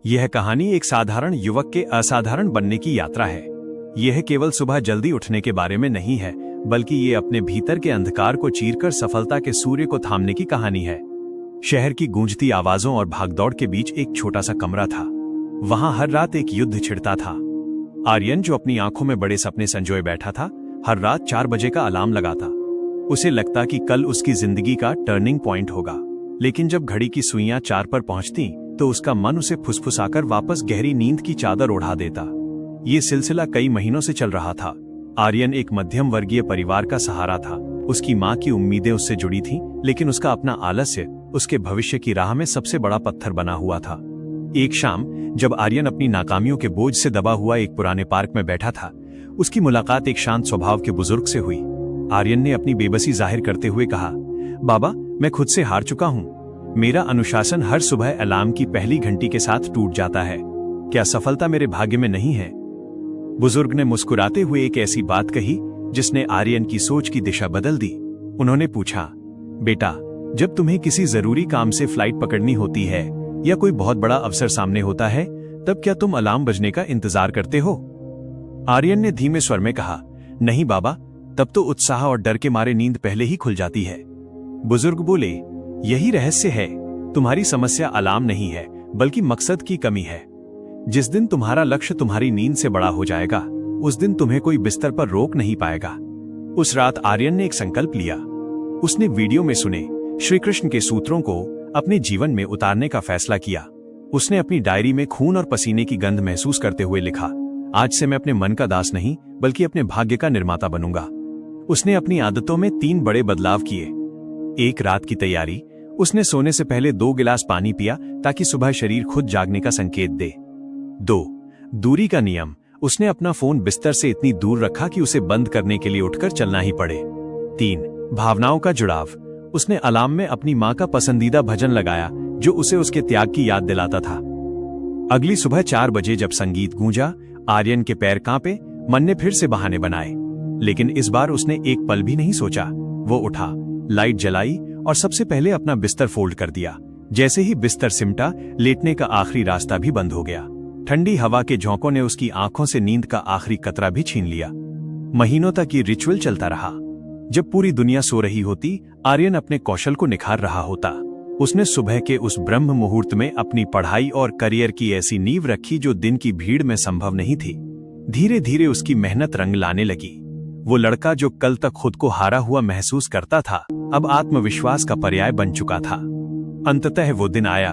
यह कहानी एक साधारण युवक के असाधारण बनने की यात्रा है। यह केवल सुबह जल्दी उठने के बारे में नहीं है, बल्कि ये अपने भीतर के अंधकार को चीरकर सफलता के सूर्य को थामने की कहानी है। शहर की गूंजती आवाजों और भागदौड़ के बीच एक छोटा सा कमरा था। वहां हर रात एक युद्ध छिड़ता था। आर्यन, जो अपनी आंखों में बड़े सपने संजोए बैठा था, हर रात 4 बजे का अलार्म लगाता। उसे लगता कि कल उसकी जिंदगी का टर्निंग पॉइंट होगा। लेकिन जब घड़ी की सुइयां 4 पर पहुंचती तो उसका मन उसे फुसफुसाकर वापस गहरी नींद की चादर ओढ़ा देता। ये सिलसिला कई महीनों से चल रहा था। आर्यन एक मध्यम वर्गीय परिवार का सहारा था। उसकी माँ की उम्मीदें उससे जुड़ी थीं, लेकिन उसका अपना आलस्य उसके भविष्य की राह में सबसे बड़ा पत्थर बना हुआ था। एक शाम जब आर्यन अपनी नाकामियों के बोझ से दबा हुआ एक पुराने पार्क में बैठा था, उसकी मुलाकात एक शांत स्वभाव के बुजुर्ग से हुई। आर्यन ने अपनी बेबसी जाहिर करते हुए कहा, बाबा, मैं खुद से हार चुका हूँ। मेरा अनुशासन हर सुबह अलार्म की पहली घंटी के साथ टूट जाता है। क्या सफलता मेरे भाग्य में नहीं है? बुजुर्ग ने मुस्कुराते हुए एक ऐसी बात कही जिसने आर्यन की सोच की दिशा बदल दी। उन्होंने पूछा, बेटा, जब तुम्हें किसी जरूरी काम से फ्लाइट पकड़नी होती है या कोई बहुत बड़ा अवसर सामने होता है, तब क्या तुम अलार्म बजने का इंतजार करते हो? आर्यन ने धीमे स्वर में कहा, नहीं बाबा, तब तो उत्साह और डर के मारे नींद पहले ही खुल जाती है। बुजुर्ग बोले, यही रहस्य है। तुम्हारी समस्या अलार्म नहीं है, बल्कि मकसद की कमी है। जिस दिन तुम्हारा लक्ष्य तुम्हारी नींद से बड़ा हो जाएगा, उस दिन तुम्हें कोई बिस्तर पर रोक नहीं पाएगा। उस रात आर्यन ने एक संकल्प लिया। उसने वीडियो में सुने श्री कृष्ण के सूत्रों को अपने जीवन में उतारने का फैसला किया। उसने अपनी डायरी में खून और पसीने की गंध महसूस करते हुए लिखा, आज से मैं अपने मन का दास नहीं, बल्कि अपने भाग्य का निर्माता बनूंगा। उसने अपनी आदतों में 3 बड़े बदलाव किए। 1 रात की तैयारी। उसने सोने से पहले 2 गिलास पानी पिया ताकि सुबह शरीर खुद जागने का संकेत दे। 2 दूरी का नियम। उसने अपना फोन बिस्तर से इतनी दूर रखा कि उसे बंद करने के लिए उठकर चलना ही पड़े। 3 भावनाओं का जुड़ाव। उसने अलार्म में अपनी माँ का पसंदीदा भजन लगाया, जो उसे उसके त्याग की याद दिलाता था। अगली सुबह 4 बजे जब संगीत गूंजा, आर्यन के पैर कांपे। मन ने फिर से बहाने बनाए, लेकिन इस बार उसने एक पल भी नहीं सोचा। वो उठा, लाइट जलाई और सबसे पहले अपना बिस्तर फोल्ड कर दिया। जैसे ही बिस्तर सिमटा, लेटने का आखिरी रास्ता भी बंद हो गया। ठंडी हवा के झोंकों ने उसकी आंखों से नींद का आखिरी कतरा भी छीन लिया। महीनों तक ये रिचुअल चलता रहा। जब पूरी दुनिया सो रही होती, आर्यन अपने कौशल को निखार रहा होता। उसने सुबह के उस ब्रह्म मुहूर्त में अपनी पढ़ाई और करियर की ऐसी नींव रखी जो दिन की भीड़ में संभव नहीं थी। धीरे धीरे उसकी मेहनत रंग लाने लगी। वो लड़का जो कल तक खुद को हारा हुआ महसूस करता था, अब आत्मविश्वास का पर्याय बन चुका था। अंततः वो दिन आया